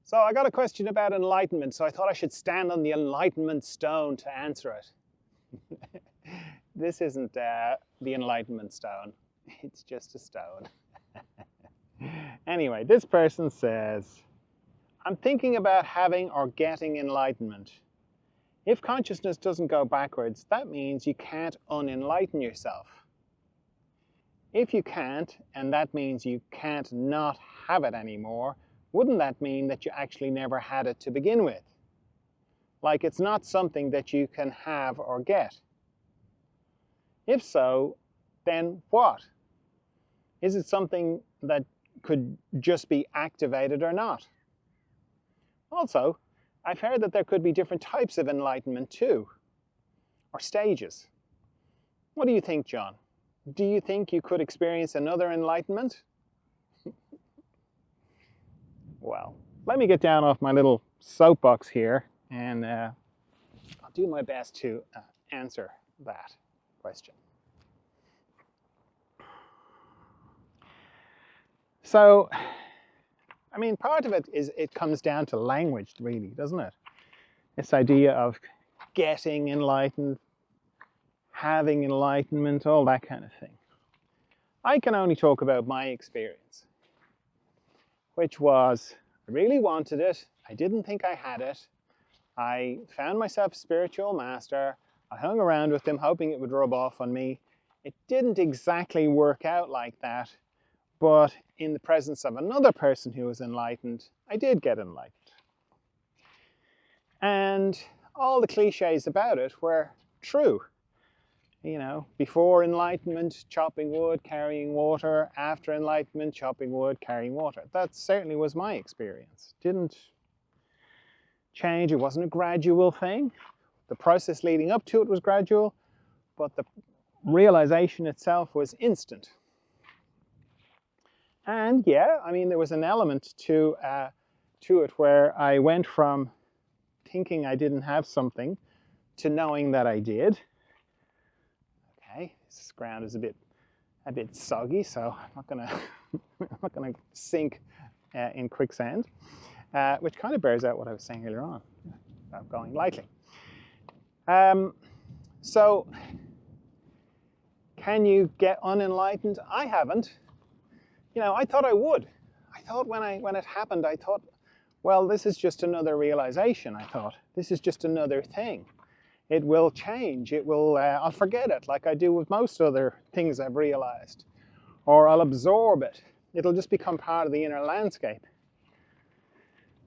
So I got a question about enlightenment, so I thought I should stand on the enlightenment stone to answer it. This isn't the enlightenment stone, it's just a stone. Anyway, this person says, I'm thinking about having or getting enlightenment. If consciousness doesn't go backwards, that means you can't un-enlighten yourself. If you can't, and that means you can't not have it anymore, wouldn't that mean that you actually never had it to begin with? Like it's not something that you can have or get. If so, then what? Is it something that could just be activated or not? Also, I've heard that there could be different types of enlightenment too, or stages. What do you think, John? Do you think you could experience another enlightenment? Well, let me get down off my little soapbox here, and I'll do my best to answer that question. So, I mean, part of it is it comes down to language, really, doesn't it? This idea of getting enlightened, having enlightenment, all that kind of thing. I can only talk about my experience, which was I really wanted it. I didn't think I had it. I found myself a spiritual master. I hung around with him, hoping it would rub off on me. It didn't exactly work out like that, but in the presence of another person who was enlightened, I did get enlightened. And all the cliches about it were true. You know, before enlightenment, chopping wood, carrying water. After enlightenment, chopping wood, carrying water. That certainly was my experience. Didn't change. It wasn't a gradual thing. The process leading up to it was gradual, but the realization itself was instant. And yeah, I mean, there was an element to it where I went from thinking I didn't have something to knowing that I did. Okay, this ground is a bit soggy, so I'm not gonna sink in quicksand, which kind of bears out what I was saying earlier on about going lightly. So, can you get unenlightened? I haven't. You know, I thought I would. I thought when it happened, I thought, well, this is just another realization. I thought this is just another thing. It will change. It will. I'll forget it, like I do with most other things I've realized, or I'll absorb it. It'll just become part of the inner landscape.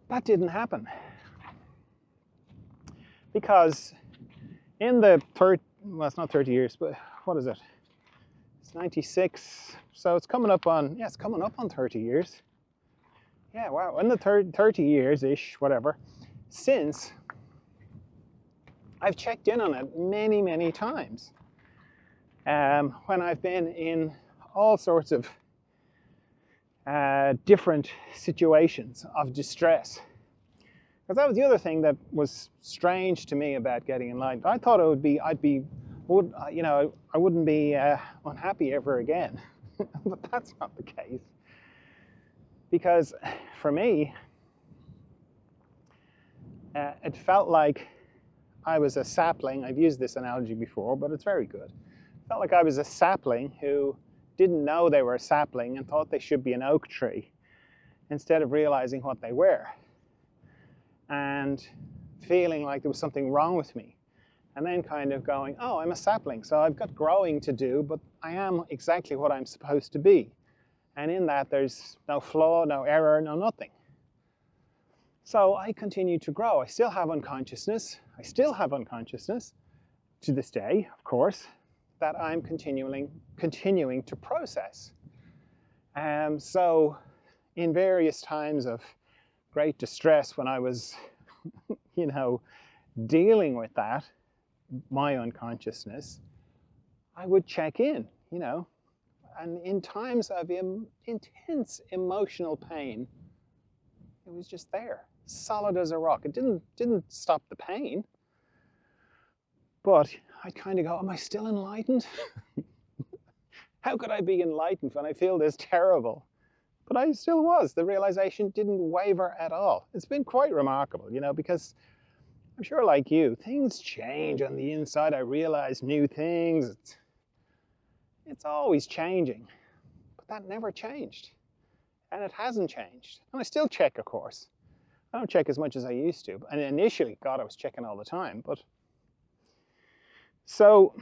That didn't happen, because in the well, it's not 30 years, but what is it? It's 96, so it's coming up on, yeah, it's coming up on 30 years. Yeah, wow, in the 30 years-ish, whatever, since I've checked in on it many, many times. When I've been in all sorts of different situations of distress. Because that was the other thing that was strange to me about getting enlightened. I thought it would be, I wouldn't be unhappy ever again. But that's not the case. Because for me, it felt like I was a sapling. I've used this analogy before, but it's very good. It felt like I was a sapling who didn't know they were a sapling and thought they should be an oak tree, instead of realizing what they were. And feeling like there was something wrong with me. And then kind of going, oh, I'm a sapling, so I've got growing to do, but I am exactly what I'm supposed to be. And in that, there's no flaw, no error, no nothing. So I continue to grow. I still have unconsciousness. I still have unconsciousness to this day, of course, that I'm continuing to process. So in various times of great distress when I was, dealing with that, my unconsciousness, I would check in, and in times of intense emotional pain, it was just there, solid as a rock. It didn't stop the pain, but I'd kind of go, am I still enlightened? How could I be enlightened when I feel this terrible But I still was. The realization didn't waver at all. It's been quite remarkable, because I'm sure like you, things change on the inside. I realize new things. It's always changing. But that never changed. And it hasn't changed. And I still check, of course. I don't check as much as I used to. And initially, God, I was checking all the time. But so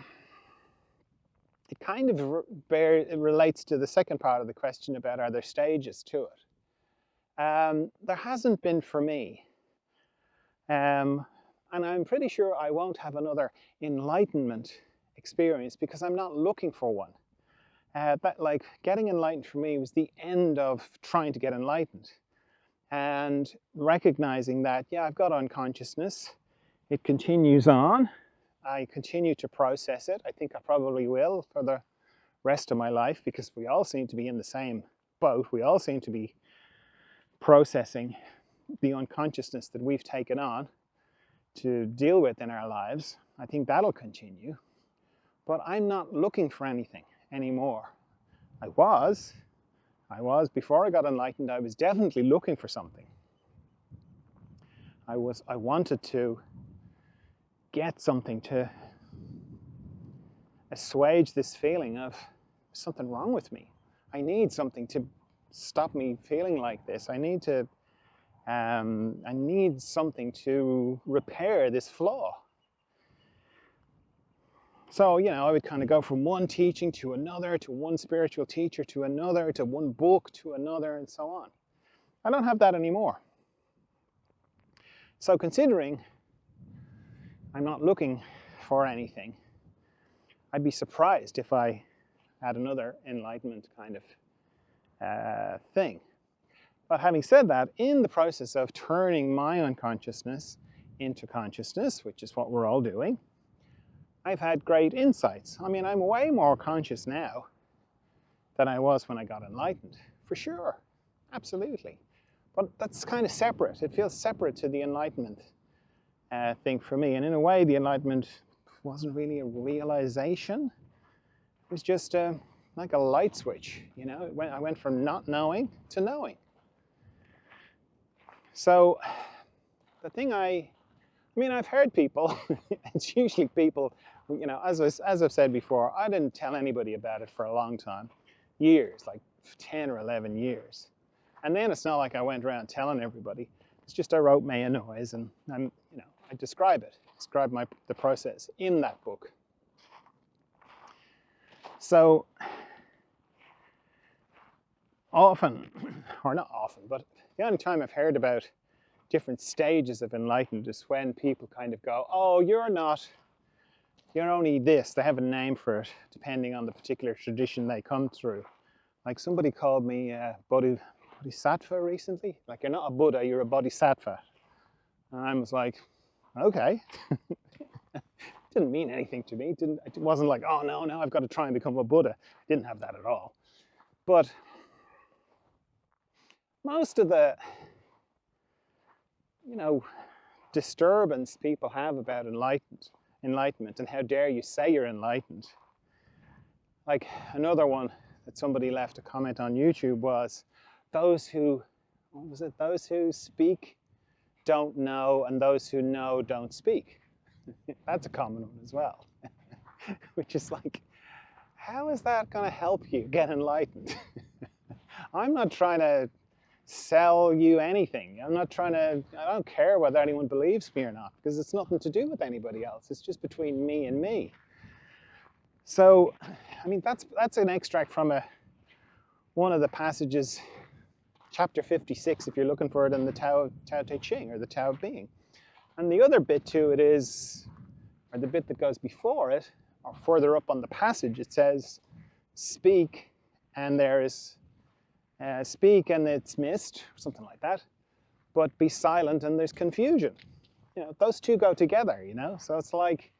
it kind of it relates to the second part of the question about, are there stages to it? There hasn't been for me. And I'm pretty sure I won't have another enlightenment experience because I'm not looking for one. Like getting enlightened for me was the end of trying to get enlightened. And recognizing that, yeah, I've got unconsciousness. It continues on. I continue to process it. I think I probably will for the rest of my life because we all seem to be in the same boat. We all seem to be processing the unconsciousness that we've taken on to deal with in our lives. I think that'll continue. But I'm not looking for anything anymore. I was before I got enlightened. I was definitely looking for something. I wanted to get something to assuage this feeling of something wrong with me. I need something to stop me feeling like this. I need something to repair this flaw. So, I would kind of go from one teaching to another, to one spiritual teacher, to another, to one book, to another, and so on. I don't have that anymore. So considering I'm not looking for anything, I'd be surprised if I had another enlightenment kind of thing. But having said that, in the process of turning my unconsciousness into consciousness, which is what we're all doing, I've had great insights. I mean, I'm way more conscious now than I was when I got enlightened, for sure, absolutely. But that's kind of separate. It feels separate to the enlightenment thing for me. And in a way, the enlightenment wasn't really a realization. It was just like a light switch, I went from not knowing to knowing. So the thing I've heard people, it's usually people, as I've said before, I didn't tell anybody about it for a long time, years, like 10 or 11 years. And then it's not like I went around telling everybody. It's just I wrote May a Noise, and I describe the process in that book. So often, or not often, but the only time I've heard about different stages of enlightenment is when people kind of go, oh, you're only this. They have a name for it, depending on the particular tradition they come through. Like somebody called me bodhisattva recently. Like, you're not a Buddha, you're a bodhisattva. And I was like, okay. Didn't mean anything to me. It wasn't like, oh, no, I've got to try and become a Buddha. Didn't have that at all. But most of the disturbance people have about enlightenment, and how dare you say you're enlightened. Like another one that somebody left a comment on YouTube was, those who speak don't know, and those who know don't speak. That's a common one as well. Which is like, how is that going to help you get enlightened? I'm not trying to sell you anything. I don't care whether anyone believes me or not, because it's nothing to do with anybody else. It's just between me and me. So, that's an extract from one of the passages, chapter 56, if you're looking for it in the Tao Te Ching, or the Tao of Being. And the other bit to it is, or the bit that goes before it, or further up on the passage, it says, speak, and there is speak and it's mist, or something like that, but be silent and there's confusion. Those two go together, so it's like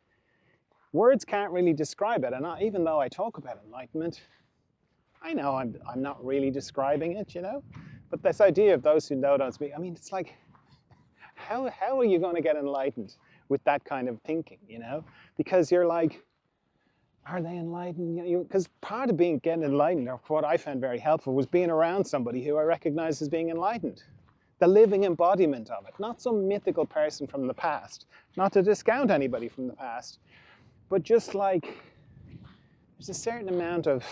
words can't really describe it. And even though I talk about enlightenment, I know I'm not really describing it, but this idea of those who know don't speak, it's like, how are you going to get enlightened with that kind of thinking, because you're like, Are they enlightened? Because part of getting enlightened, or what I found very helpful, was being around somebody who I recognized as being enlightened. The living embodiment of it, not some mythical person from the past. Not to discount anybody from the past, but just like there's a certain amount of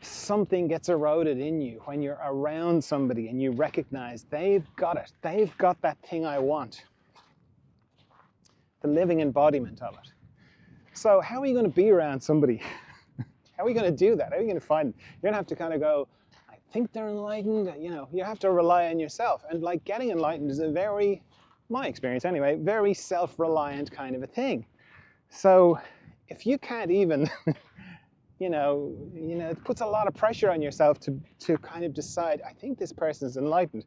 something gets eroded in you when you're around somebody and you recognize they've got it. They've got that thing I want. The living embodiment of it. So how are you going to be around somebody? How are you going to do that? How are you going to find them? You're going to have to kind of go, I think they're enlightened. You have to rely on yourself. And like getting enlightened is a very, my experience anyway, very self-reliant kind of a thing. So if you can't even, it puts a lot of pressure on yourself to kind of decide, I think this person's enlightened.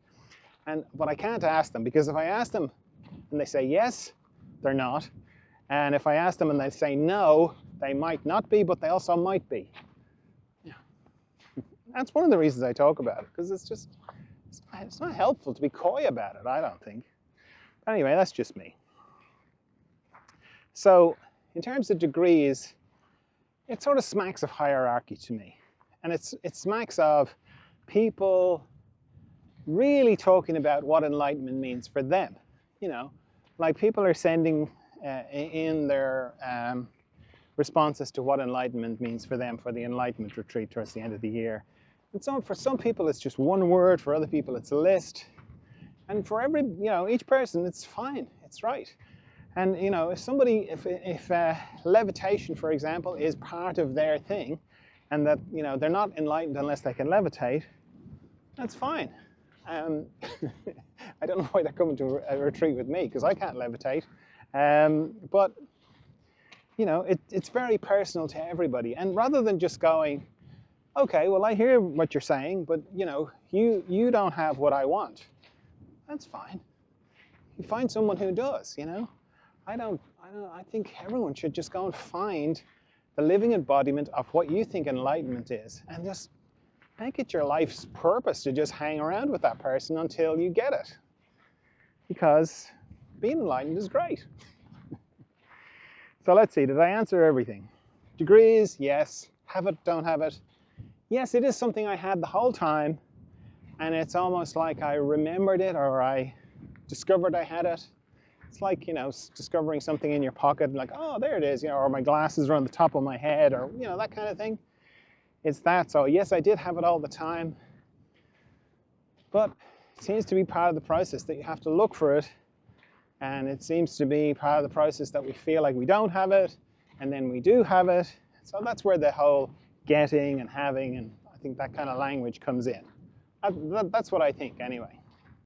But I can't ask them, because if I ask them and they say yes, they're not. And if I ask them and they say no, they might not be, but they also might be. Yeah. That's one of the reasons I talk about it, because it's not helpful to be coy about it, I don't think. But anyway, that's just me. So in terms of degrees, it sort of smacks of hierarchy to me. And it smacks of people really talking about what enlightenment means for them. Like people are sending in their responses to what enlightenment means for them for the Enlightenment retreat towards the end of the year. And so for some people it's just one word, for other people it's a list. And for each person, it's fine, it's right. And if levitation, for example, is part of their thing, and that they're not enlightened unless they can levitate, that's fine. I don't know why they're coming to a retreat with me, because I can't levitate. But it's very personal to everybody. And rather than just going, okay, well I hear what you're saying, but you don't have what I want. That's fine. You find someone who does. I think everyone should just go and find the living embodiment of what you think enlightenment is, and just make it your life's purpose to just hang around with that person until you get it. Because being enlightened is great. So let's see, did I answer everything? Degrees, yes. Have it, don't have it. Yes, it is something I had the whole time, and it's almost like I remembered it, or I discovered I had it. It's like, discovering something in your pocket, like, oh, there it is, or my glasses are on the top of my head, or, that kind of thing. It's that. So yes, I did have it all the time, but it seems to be part of the process that you have to look for it. And it seems to be part of the process that we feel like we don't have it, and then we do have it. So that's where the whole getting and having, and I think that kind of language comes in. That's what I think anyway.